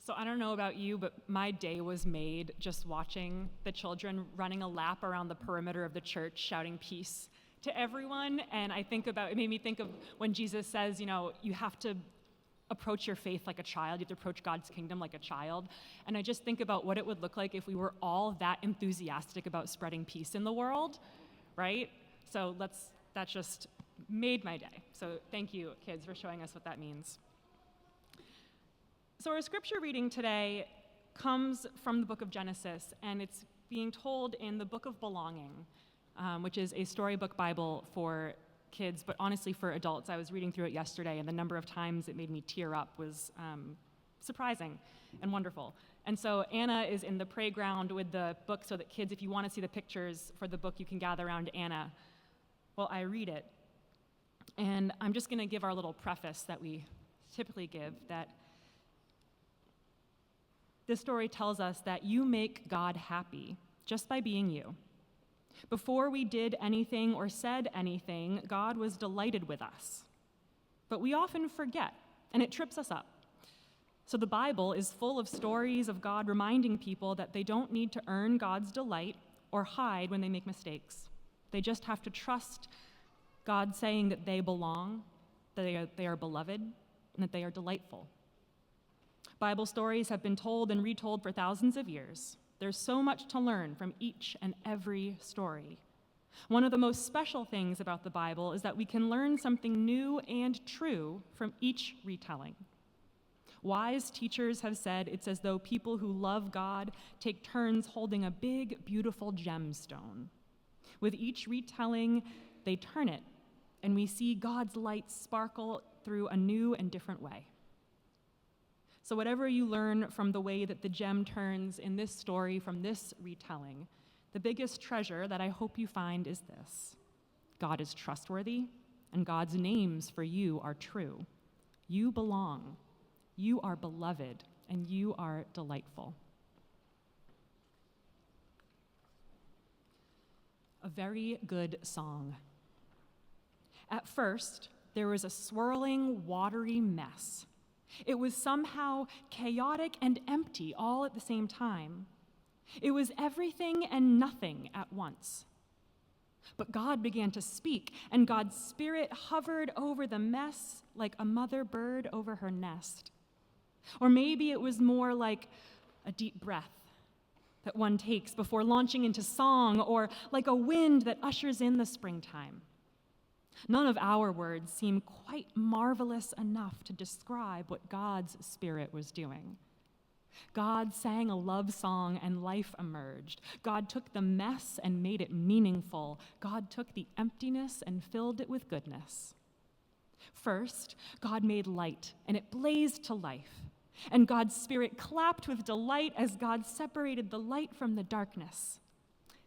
So I don't know about you, but my day was made just watching the children running a lap around the perimeter of the church, shouting peace to everyone. And it made me think of when Jesus says, you have to approach your faith like a child. You have to approach God's kingdom like a child. And I just think about what it would look like if we were all that enthusiastic about spreading peace in the world, right? So that just made my day. So thank you, kids, for showing us what that means. So our scripture reading today comes from the book of Genesis, and it's being told in the book of Belonging, which is a storybook Bible for kids, but honestly for adults. I was reading through it yesterday, and the number of times it made me tear up was surprising and wonderful. And so Anna is in the playground with the book so that kids, if you want to see the pictures for the book, you can gather around Anna while I read it. And I'm just going to give our little preface that we typically give, that this story tells us that you make God happy just by being you. Before we did anything or said anything, God was delighted with us. But we often forget, and it trips us up. So the Bible is full of stories of God reminding people that they don't need to earn God's delight or hide when they make mistakes. They just have to trust God saying that they belong, that they are beloved, and that they are delightful. Bible stories have been told and retold for thousands of years. There's so much to learn from each and every story. One of the most special things about the Bible is that we can learn something new and true from each retelling. Wise teachers have said it's as though people who love God take turns holding a big, beautiful gemstone. With each retelling, they turn it, and we see God's light sparkle through a new and different way. So whatever you learn from the way that the gem turns in this story from this retelling, the biggest treasure that I hope you find is this: God is trustworthy, and God's names for you are true. You belong, you are beloved, and you are delightful. A very good song. At first, there was a swirling, watery mess. It was somehow chaotic and empty all at the same time. It was everything and nothing at once. But God began to speak, and God's Spirit hovered over the mess like a mother bird over her nest. Or maybe it was more like a deep breath that one takes before launching into song, or like a wind that ushers in the springtime. None of our words seem quite marvelous enough to describe what God's Spirit was doing. God sang a love song and life emerged. God took the mess and made it meaningful. God took the emptiness and filled it with goodness. First, God made light, and it blazed to life. And God's Spirit clapped with delight as God separated the light from the darkness.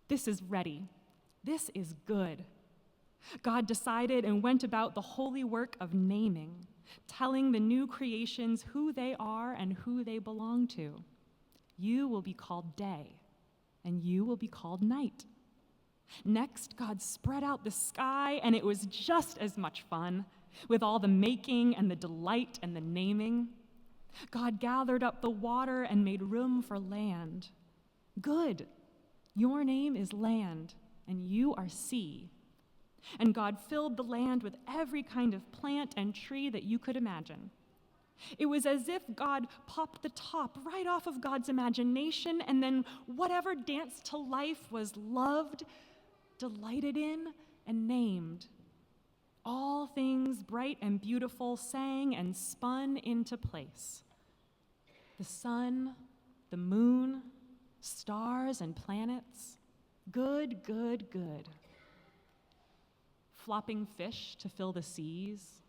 This is ready. This is good. God decided and went about the holy work of naming, telling the new creations who they are and who they belong to. You will be called day, and you will be called night. Next, God spread out the sky, and it was just as much fun, with all the making and the delight and the naming. God gathered up the water and made room for land. Good. Your name is land, and you are sea. And God filled the land with every kind of plant and tree that you could imagine. It was as if God popped the top right off of God's imagination, and then whatever danced to life was loved, delighted in, and named. All things bright and beautiful sang and spun into place. The sun, the moon, stars and planets. Good, good, good. Flopping fish to fill the seas,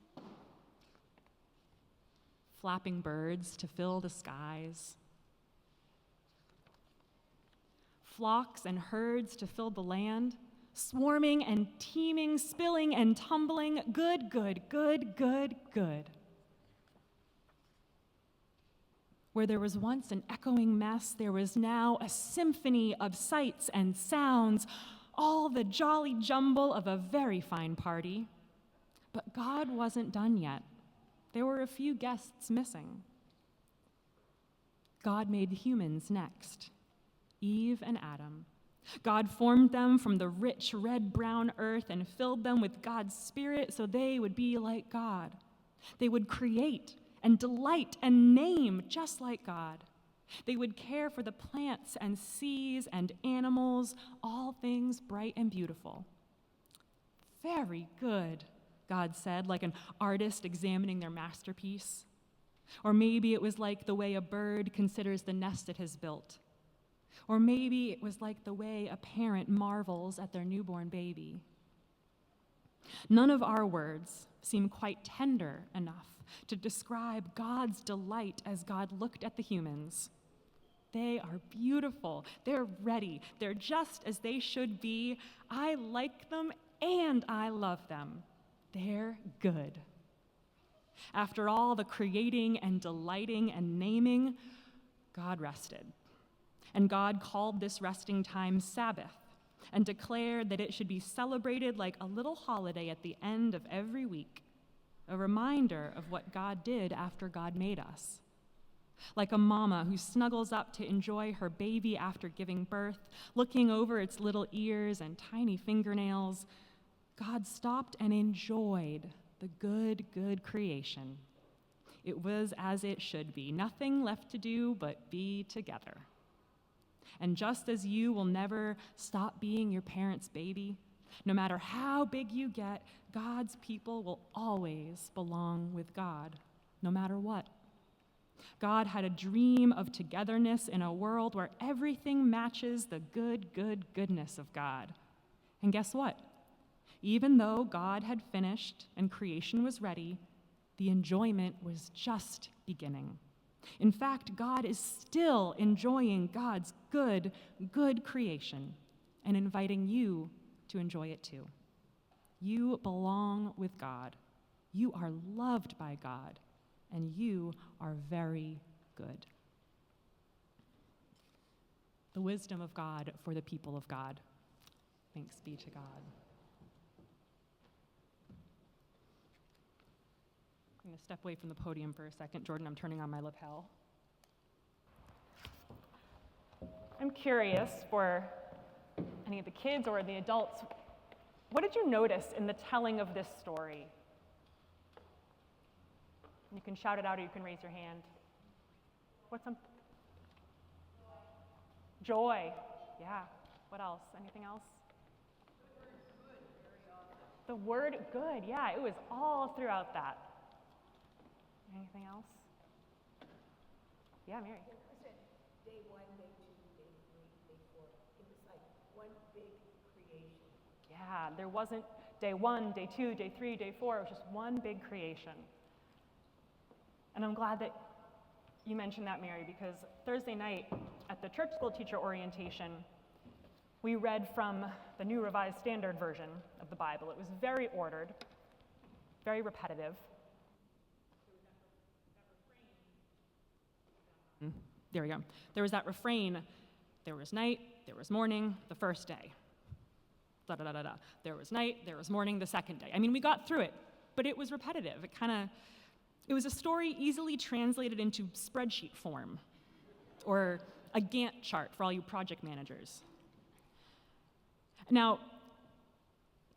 flapping birds to fill the skies, flocks and herds to fill the land, swarming and teeming, spilling and tumbling, good, good, good, good, good. Where there was once an echoing mess, there was now a symphony of sights and sounds, all the jolly jumble of a very fine party. But God wasn't done yet. There were a few guests missing. God made humans next, Eve and Adam. God formed them from the rich red-brown earth and filled them with God's Spirit so they would be like God. They would create and delight and name just like God. They would care for the plants and seas and animals, all things bright and beautiful. Very good, God said, like an artist examining their masterpiece. Or maybe it was like the way a bird considers the nest it has built. Or maybe it was like the way a parent marvels at their newborn baby. None of our words seem quite tender enough to describe God's delight as God looked at the humans. They are beautiful. They're ready. They're just as they should be. I like them and I love them. They're good. After all the creating and delighting and naming, God rested. And God called this resting time Sabbath and declared that it should be celebrated like a little holiday at the end of every week, a reminder of what God did after God made us. Like a mama who snuggles up to enjoy her baby after giving birth, looking over its little ears and tiny fingernails, God stopped and enjoyed the good creation. It was as it should be, nothing left to do but be together. And just as you will never stop being your parents' baby, no matter how big you get, God's people will always belong with God, no matter what. God had a dream of togetherness in a world where everything matches the goodness of God. And guess what? Even though God had finished and creation was ready, the enjoyment was just beginning. In fact, God is still enjoying God's good creation and inviting you to enjoy it too. You belong with God. You are loved by God, and you are very good. The wisdom of God for the people of God. Thanks be to God. I'm going to step away from the podium for a second. Jordan, I'm turning on my lapel. I'm curious for any of the kids or the adults, what did you notice in the telling of this story? You can shout it out or you can raise your hand. What's some? Joy. Yeah. What else? Anything else? The word good. Yeah, it was all throughout that. Anything else? Yeah, Mary. I said day 1, day 2, day 3, day 4. It was like one big creation. Yeah, there wasn't day 1, day 2, day 3, day 4. It was just one big creation. And I'm glad that you mentioned that, Mary, because Thursday night at the church school teacher orientation, we read from the New Revised Standard Version of the Bible. It was very ordered, very repetitive. There we go. There was that refrain, there was night, there was morning, the first day. Da, da, da, da, da. There was night, there was morning, the second day. I mean, we got through it, but it was repetitive. It was a story easily translated into spreadsheet form or a Gantt chart for all you project managers. Now,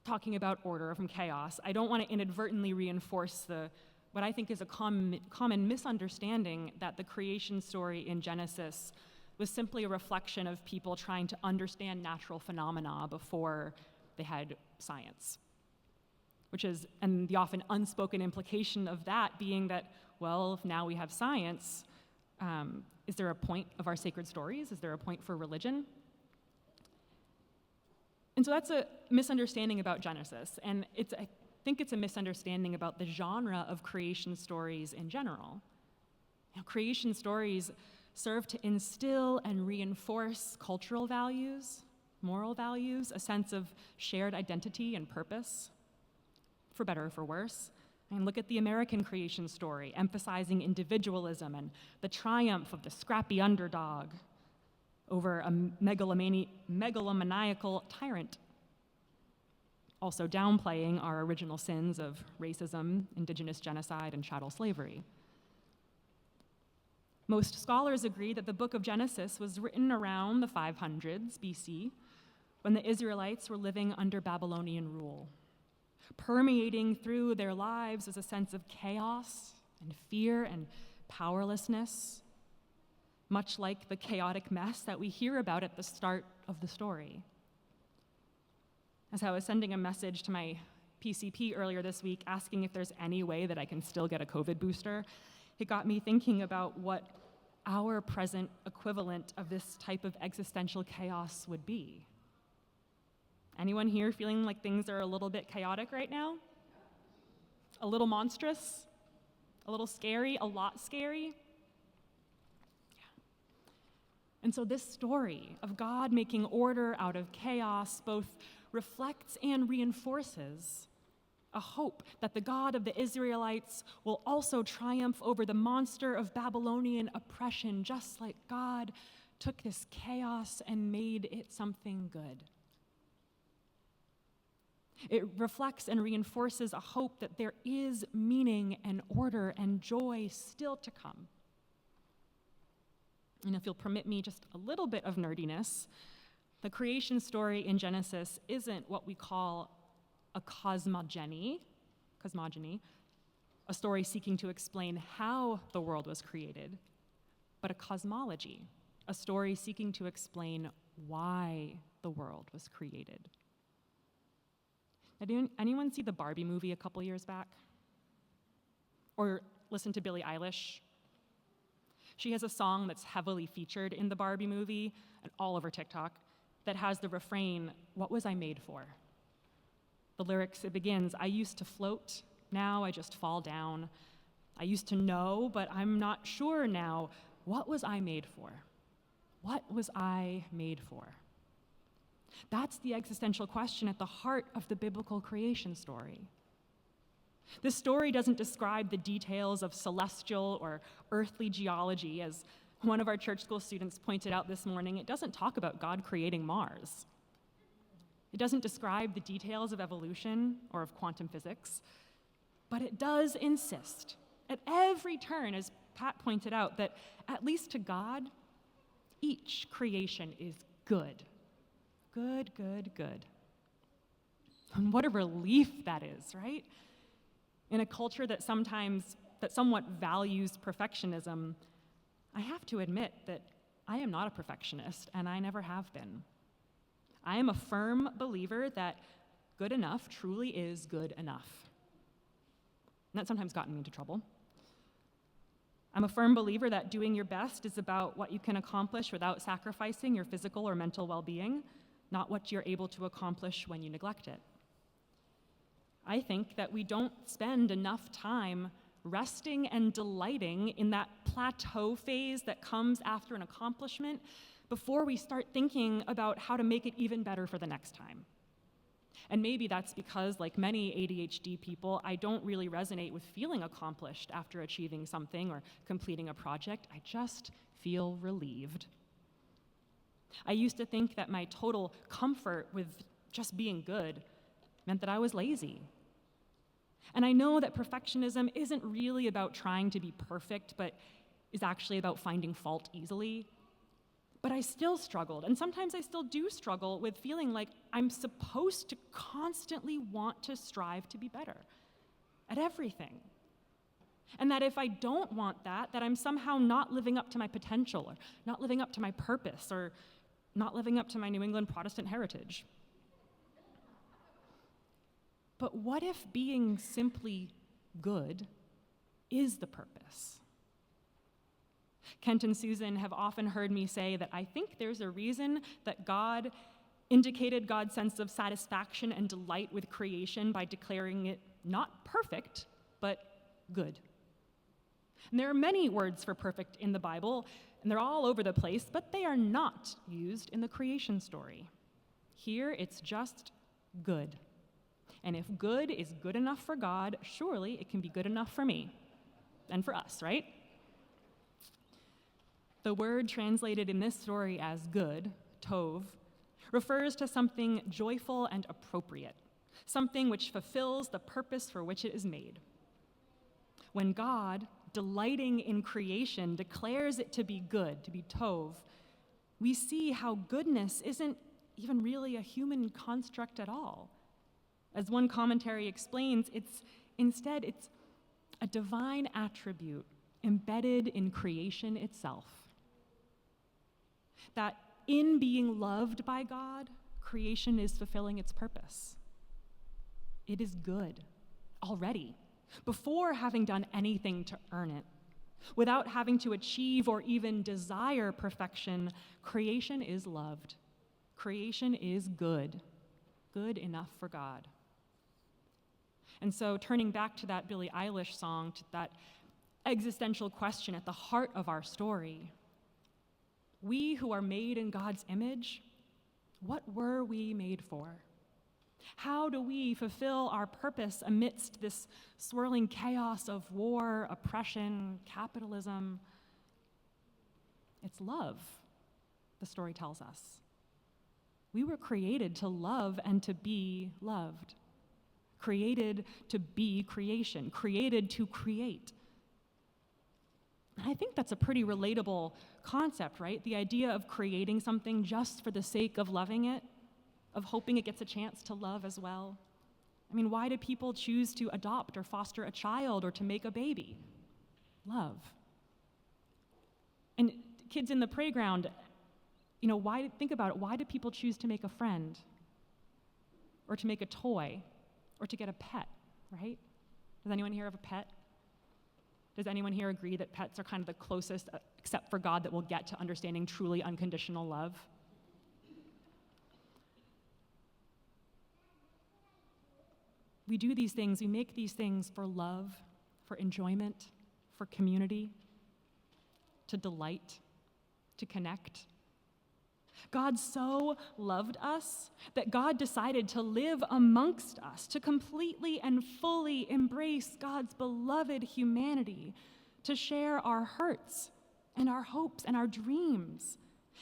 talking about order from chaos, I don't want to inadvertently reinforce what I think is a common misunderstanding that the creation story in Genesis was simply a reflection of people trying to understand natural phenomena before they had science. And the often unspoken implication of that being that, well, if now we have science, is there a point of our sacred stories? Is there a point for religion? And so that's a misunderstanding about Genesis, and I think it's a misunderstanding about the genre of creation stories in general. Creation stories serve to instill and reinforce cultural values, moral values, a sense of shared identity and purpose, for better or for worse. Look at the American creation story, emphasizing individualism and the triumph of the scrappy underdog over a megalomaniacal tyrant, also downplaying our original sins of racism, indigenous genocide, and chattel slavery. Most scholars agree that the book of Genesis was written around the 500s BC, when the Israelites were living under Babylonian rule. Permeating through their lives is a sense of chaos and fear and powerlessness, much like the chaotic mess that we hear about at the start of the story. As I was sending a message to my PCP earlier this week asking if there's any way that I can still get a COVID booster, it got me thinking about what our present equivalent of this type of existential chaos would be. Anyone here feeling like things are a little bit chaotic right now? A little monstrous? A little scary? A lot scary? Yeah. And so this story of God making order out of chaos both reflects and reinforces a hope that the God of the Israelites will also triumph over the monster of Babylonian oppression, just like God took this chaos and made it something good. It reflects and reinforces a hope that there is meaning and order and joy still to come. And if you'll permit me just a little bit of nerdiness, the creation story in Genesis isn't what we call a cosmogony, a story seeking to explain how the world was created, but a cosmology, a story seeking to explain why the world was created. Did anyone see the Barbie movie a couple years back? Or listen to Billie Eilish? She has a song that's heavily featured in the Barbie movie and all over TikTok that has the refrain, "What was I made for?" The lyrics, it begins, "I used to float, now I just fall down. I used to know, but I'm not sure now. What was I made for? What was I made for?" That's the existential question at the heart of the biblical creation story. This story doesn't describe the details of celestial or earthly geology. As one of our church school students pointed out this morning, it doesn't talk about God creating Mars. It doesn't describe the details of evolution or of quantum physics, but it does insist at every turn, as Pat pointed out, that at least to God, each creation is good. Good, good, good. And what a relief that is, right? In a culture that somewhat values perfectionism, I have to admit that I am not a perfectionist, and I never have been. I am a firm believer that good enough truly is good enough. And that's sometimes gotten me into trouble. I'm a firm believer that doing your best is about what you can accomplish without sacrificing your physical or mental well-being, not what you're able to accomplish when you neglect it. I think that we don't spend enough time resting and delighting in that plateau phase that comes after an accomplishment before we start thinking about how to make it even better for the next time. And maybe that's because, like many ADHD people, I don't really resonate with feeling accomplished after achieving something or completing a project. I just feel relieved. I used to think that my total comfort with just being good meant that I was lazy. And I know that perfectionism isn't really about trying to be perfect, but is actually about finding fault easily. But I still struggled, and sometimes I still do struggle with feeling like I'm supposed to constantly want to strive to be better at everything. And that if I don't want that I'm somehow not living up to my potential, or not living up to my purpose, or not living up to my New England Protestant heritage. But what if being simply good is the purpose? Kent and Susan have often heard me say that I think there's a reason that God indicated God's sense of satisfaction and delight with creation by declaring it not perfect, but good. And there are many words for perfect in the Bible, and they're all over the place, but they are not used in the creation story. Here, it's just good. And if good is good enough for God, surely it can be good enough for me and for us, right? The word translated in this story as good, tov, refers to something joyful and appropriate, something which fulfills the purpose for which it is made. When God, delighting in creation, declares it to be good, to be tov, we see how goodness isn't even really a human construct at all. As one commentary explains, it's a divine attribute embedded in creation itself. That in being loved by God, creation is fulfilling its purpose. It is good already, before having done anything to earn it. Without having to achieve or even desire perfection, creation is loved. Creation is good, good enough for God. And so, turning back to that Billie Eilish song, to that existential question at the heart of our story, we who are made in God's image, what were we made for? How do we fulfill our purpose amidst this swirling chaos of war, oppression, capitalism? It's love, the story tells us. We were created to love and to be loved. Created to be creation, created to create. And I think that's a pretty relatable concept, right? The idea of creating something just for the sake of loving it, of hoping it gets a chance to love as well. I mean, why do people choose to adopt or foster a child or to make a baby? Love. And kids in the playground, think about it. Why do people choose to make a friend or to make a toy or to get a pet, right? Does anyone here have a pet? Does anyone here agree that pets are kind of the closest, except for God, that we'll get to understanding truly unconditional love? We do these things, we make these things for love, for enjoyment, for community, to delight, to connect. God so loved us that God decided to live amongst us, to completely and fully embrace God's beloved humanity, to share our hurts and our hopes and our dreams,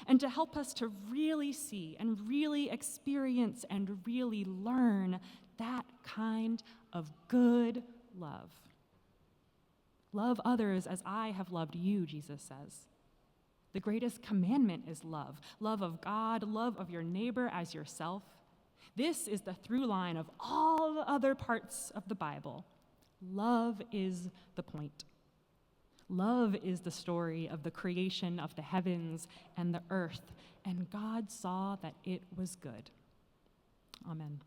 and to help us to really see and really experience and really learn that kind of good love. Love others as I have loved you, Jesus says. The greatest commandment is love. Love of God, love of your neighbor as yourself. This is the through line of all the other parts of the Bible. Love is the point. Love is the story of the creation of the heavens and the earth, and God saw that it was good. Amen.